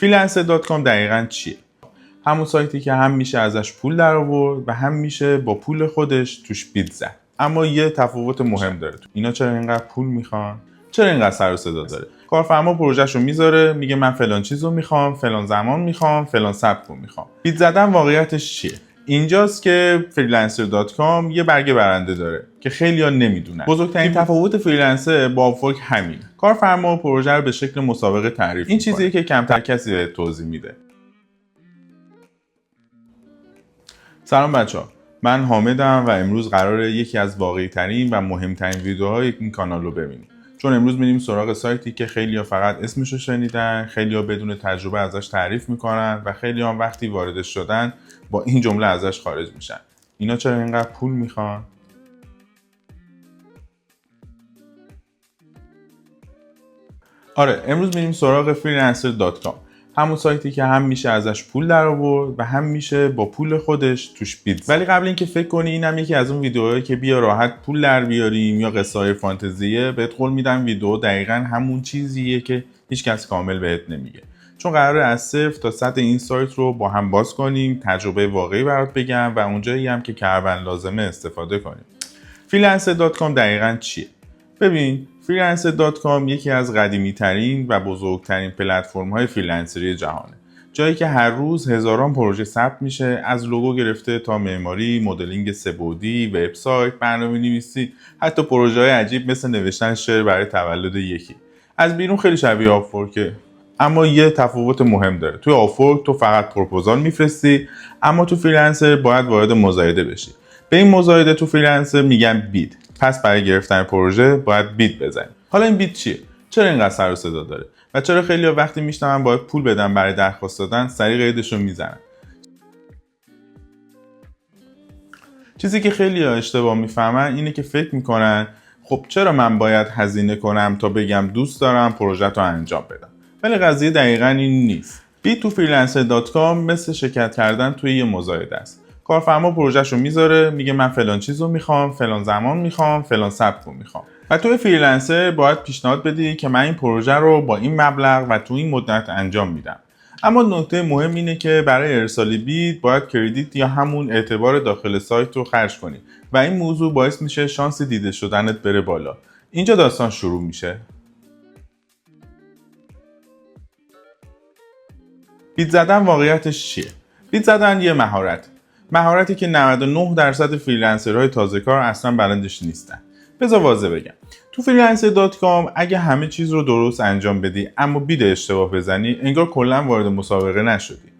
freelancer.com دقیقاً چیه؟ همون سایتی که هم میشه ازش پول در آورد و هم میشه با پول خودش توش بیت زد. اما یه تفاوت مهم داره. اینا چرا اینقدر پول میخوان؟ چرا اینقدر سر و صدا داره؟ کارفرما پروژهشو میذاره، میگه من فلان چیزو میخوام، فلان زمان میخوام، فلان سبکو میخوام. بیت زدن واقعیتش چیه؟ اینجاست که freelancer.com یه برگه برنده داره که خیلی‌ها نمیدونن. بزرگترین تفاوت فریلنسر با آپورک همین. کارفرما پروژه رو به شکل مسابقه تعریف می‌کنه. این چیزیه که کمتر کسی به توضیح میده. سلام بچه‌ها. من حامدم و امروز قراره یکی از واقعی‌ترین و مهمترین ویدیوهای این کانال رو ببینیم. چون امروز میریم سراغ سایتی که خیلی‌ها فقط اسمش رو شنیدن، خیلی‌ها بدون تجربه ازش تعریف میکنن و خیلی‌ها وقتی واردش شدن با این جمله ازش خارج میشن. اینا چرا اینقدر پول میخوان؟ آره، امروز میریم سراغ freelancer.com. همون سایتی که هم میشه ازش پول در آورد و هم میشه با پول خودش توش بیت. ولی قبل اینکه فکر کنی اینم یکی از اون ویدیوهایی که بیا راحت پول در بیاریم یا قصه‌های فانتزیه، بهت قول میدم ویدیو دقیقاً همون چیزیه که هیچ کس کامل بهت نمیگه. چون قراره از 0 تا 100 این سایت رو با هم باز کنیم، تجربه واقعی برات بگم و اونجایی هم که کاربن لازمه استفاده کنیم. freelancer.com دقیقاً چیه؟ ببین، freelancer.com یکی از قدیمی ترین و بزرگترین پلتفرم های فریلنسری جهانه. جایی که هر روز هزاران پروژه ثبت میشه، از لوگو گرفته تا معماری، مدلینگ سه‌بعدی، وبسایت، برنامه‌نویسی، حتی پروژه های عجیب مثل نوشتن شعر برای تولد یکی. از بیرون خیلی شبیه آپورکه، اما یه تفاوت مهم داره. توی آپورک تو فقط پروپوزال میفرستی، اما تو فریلنسر باید وارد مزایده بشی. به این مزایده تو فریلنسر میگن بیت. پس برای گرفتن پروژه باید بیت بزنی. حالا این بیت چیه؟ چرا اینقدر سر و صدا داره؟ و چرا خیلی‌ها وقتی میشنون باید پول بدن برای درخواست دادن سریع قیدشو میزنن؟ چیزی که خیلی‌ها اشتباه میفهمن اینه که فکر میکنن خب چرا من باید هزینه کنم تا بگم دوست دارم پروژه رو انجام بدم؟ ولی قضیه دقیقاً این نیست. بیت تو freelancer.com مثل شرکت کردن توی یه مزایده است. کارفرما پروژهشو میذاره، میگه من فلان چیزو میخوام، فلان زمان میخوام، فلان سبکو میخوام. و توی فریلنسر باید پیشنهاد بدی که من این پروژه رو با این مبلغ و تو این مدت انجام میدم. اما نکته مهم اینه که برای ارسال بیت باید کردیت یا همون اعتبار داخل سایت رو خرج کنی و این موضوع باعث میشه شانس دیده شدنت بره بالا. اینجا داستان شروع میشه. بیت زدن واقعیتش چیه؟ بیت زدن یه مهارتی که 99% فریلنسرهای تازه کار اصلا بلدش نیستن. بذار واضح بگم، تو freelancer.com اگه همه چیز رو درست انجام بدی اما بیت اشتباه بزنی، انگار کلا وارد مسابقه نشدی.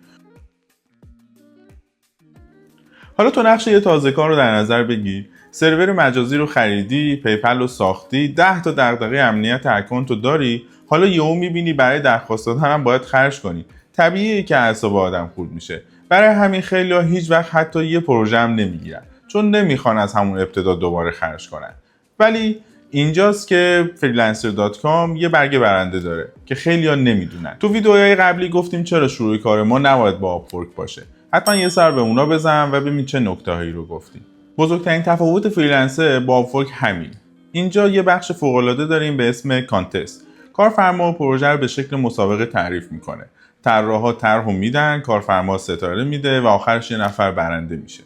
حالا تو نقش یه تازه کار رو در نظر بگی، سرور مجازی رو خریدی، پیپل رو ساختی، 10 تا دغدغه امنیت اکانت رو داری، حالا یهو میبینی برای درخواست دادن هم باید خرج کنی. طبیعیه که اعصاب آدم خورد میشه. برای همین خیلی‌ها هیچ وقت حتی یه پروژه هم نمیگیرن، چون نمیخوان از همون ابتدا دوباره خرج کنن. ولی اینجاست که freelancer.com یه برگه برنده داره که خیلی‌ها نمیدونن. تو ویدیوهای قبلی گفتیم چرا شروع کار ما نباید با آپورک باشه. حتما یه سر به اونا بزن و ببین چه نکته‌هایی رو گفتیم. بزرگترین تفاوت فریلنسر با آپورک همین. اینجا یه بخش فوق‌العاده داریم به اسم کانتست. کارفرما پروژه رو به شکل مسابقه تعریف میکنه. طراحا طرحو میدن، کارفرما ستاره میده و آخرش یه نفر برنده میشه.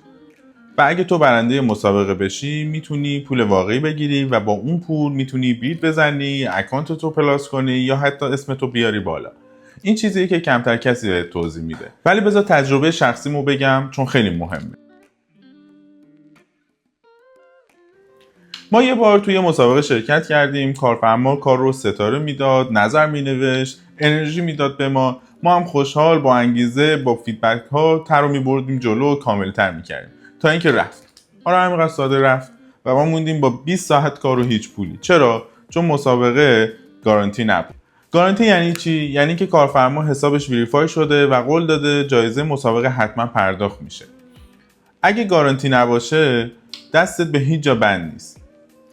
و اگه تو برنده مسابقه بشی میتونی پول واقعی بگیری و با اون پول میتونی بیت بزنی، اکانت تو پلاس کنی یا حتی اسمتو بیاری بالا. این چیزیه که کمتر کسی بهت توضیح میده. ولی بذار تجربه شخصیمو بگم چون خیلی مهمه. ما یه بار توی مسابقه شرکت کردیم، کارفرما کار رو ستاره میداد، نظر مینوشت، انرژی میداد به ما هم خوشحال با انگیزه با فیدبک ها تر رو میبردیم جلو و کاملتر میکردیم تا اینکه رفت. آره همینقدر ساده رفت و ما موندیم با 20 ساعت کار و هیچ پولی. چرا؟ چون مسابقه گارانتی نبود. گارانتی یعنی چی؟ یعنی که کارفرما حسابش وریفای شده و قول داده جایزه مسابقه حتما پرداخت میشه. اگه گارانتی نباشه دستت به هیچ جا بند نیست.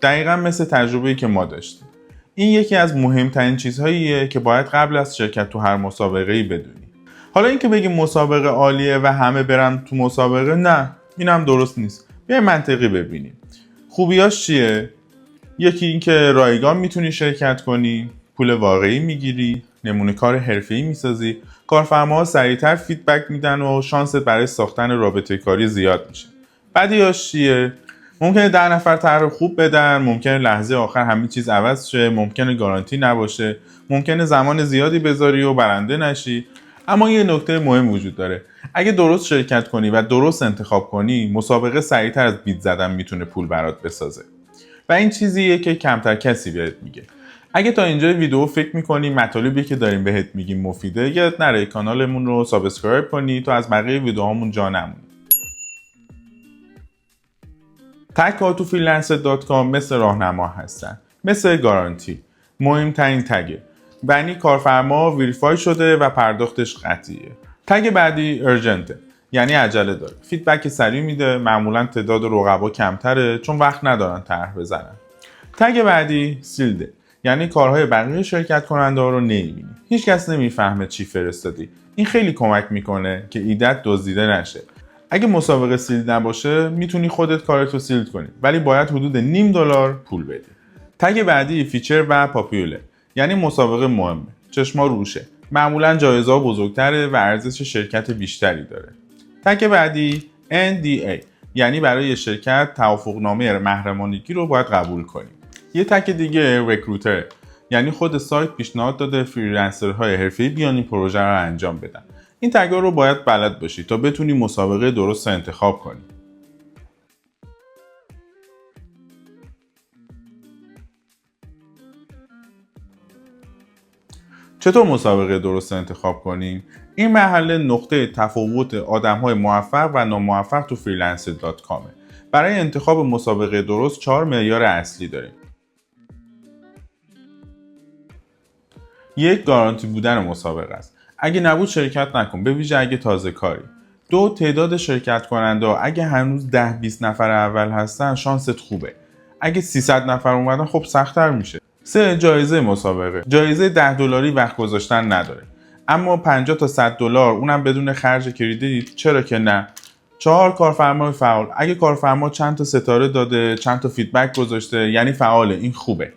دقیقاً مثل تجربه‌ای که ما داشتیم. این یکی از مهمترین چیزهاییه که باید قبل از شرکت تو هر مسابقه‌ای بدونی. حالا اینکه بگیم مسابقه عالیه و همه برن تو مسابقه، نه، اینم درست نیست. بیایم منطقی ببینیم. خوبیاش چیه؟ یکی اینکه رایگان میتونی شرکت کنی، پول واقعی میگیری، نمونه کار حرفه‌ای میسازی، کارفرماها سریعتر فیدبک میدن و شانست برای ساختن رابطه کاری زیاد میشه. بدیهاش چیه؟ ممکنه 10 نفر طرح خوب بدن، ممکنه لحظه آخر همه چیز عوض شه، ممکنه گارانتی نباشه، ممکنه زمان زیادی بذاری و برنده نشی. اما یه نکته مهم وجود داره. اگه درست شرکت کنی و درست انتخاب کنی، مسابقه سریعتر از بیت زدن میتونه پول برات بسازه. و این چیزیه که کمتر کسی بهت میگه. اگه تا اینجای ویدیو فکر میکنی مطالبی که داریم بهت میگیم مفیده، یادت نره کانالمون رو سابسکرایب کنی تا از بقیه ویدیوهامون جا نمونی. تگ ها تو freelancer.com مثل راهنما هستن، مثل گارانتی. مهمترین تگه، یعنی کارفرما وریفای شده و پرداختش قطعیه. تگ بعدی ارجنته، یعنی عجله داره، فیدبک سریع میده، معمولا تعداد رقبا کمتره چون وقت ندارن طرح بزنن. تگ بعدی سیلده، یعنی کارهای بقیه شرکت کننده ها رو نمیبینی، هیچ کس نمیفهمه چی فرستادی. این خیلی کمک میکنه که ایدت دزدیده نشه. اگه مسابقه سیلد نباشه میتونی خودت کارتو سیلد کنی، ولی باید حدود $0.5 پول بدی. تگ بعدی فیچر و پاپیوله، یعنی مسابقه مهمه، چشما روشه، معمولا جایزه بزرگتره و ارزش شرکت بیشتری داره. تگ بعدی NDA، یعنی برای شرکت توافقنامه محرمانگی رو باید قبول کنی. یه تگ دیگه رکروتر، یعنی خود سایت پیشنهاد داده فریلنسرهای حرفه‌ای بیان این پروژه رو انجام بدن. این تگ‌ها رو باید بلد باشی تا بتونی مسابقه درست انتخاب کنی. چطور مسابقه درست انتخاب کنیم؟ این مرحله نقطه تفاوت آدم‌های موفق و ناموفق تو freelancer.com. برای انتخاب مسابقه درست 4 معیار اصلی داریم. 1. گارانتی بودن مسابقه است. اگه نبود شرکت نکن، به ویژه اگه تازه کاری. 2. تعداد شرکت کننده ها. اگه هنوز 10-20 نفر اول هستن شانست خوبه. اگه 300 نفر اومدن خب سخت‌تر میشه. 3. جایزه مسابقه. جایزه $10 وقت گذاشتن نداره. اما 50 تا $100 اونم بدون خرج کردیت، چرا که نه. 4. کارفرمای فعال. اگه کارفرما چند تا ستاره داده، چند تا فیدبک گذاشته، یعنی فعاله، این خوبه.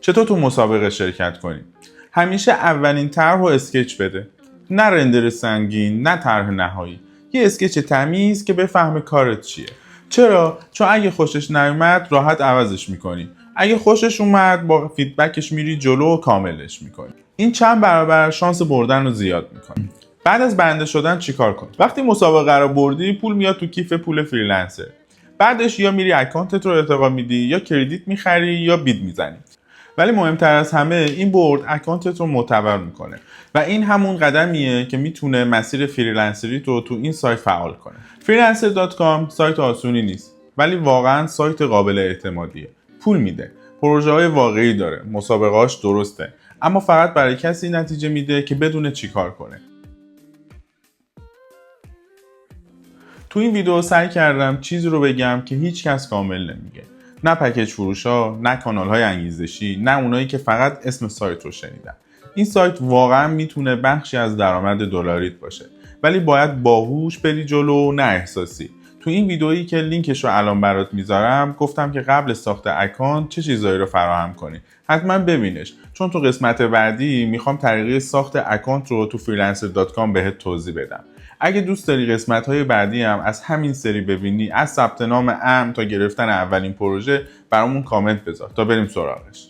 چطور تو مسابقه شرکت کنیم؟ همیشه اولین طرح رو اسکچ بده. نه رندر سنگین، نه طرح نهایی. یه اسکچ تمیز که بفهمه کارت چیه. چرا؟ چون اگه خوشش نیومد راحت عوضش میکنی. اگه خوشش اومد با فیدبکش میری جلو و کاملش میکنی. این چند برابر شانس بردن رو زیاد میکنه. بعد از برنده شدن چیکار کنی؟ وقتی مسابقه رو بردی پول میاد تو کیف پول فریلنسر. بعدش یا میری اکانتت رو ارتقا میدی، یا کردیت میخری، یا بید میزنی. ولی مهمتر از همه این برد اکانتت رو معتبر میکنه و این همون قدمیه که میتونه مسیر فریلنسری تو این سایت فعال کنه. freelancer.com سایت آسونی نیست، ولی واقعا سایت قابل اعتمادیه. پول میده، پروژه های واقعی داره، مسابقهاش درسته، اما فقط برای کسی نتیجه میده که بدونه چی کار کنه. تو این ویدیو سعی کردم چیزی رو بگم که هیچ کس کامل نمیگه. نه پکیج فروشا، نه کانال‌های انگیزشی، نه اونایی که فقط اسم سایت رو شنیدن. این سایت واقعا میتونه بخشی از درآمد دلاریت باشه، ولی باید باهوش بری جلو، نه احساسی. تو این ویدئویی که لینکش رو الان برات میذارم گفتم که قبل ساخت اکانت چه چیزایی رو فراهم کنی. حتما ببینش، چون تو قسمت بعدی میخوام طریقه ساخت اکانت رو تو freelancer.com بهت توضیح بدم. اگه دوست داری قسمت‌های بعدی هم از همین سری ببینی، از ثبت نام امن تا گرفتن اولین پروژه، برامون کامنت بذار تا بریم سراغش.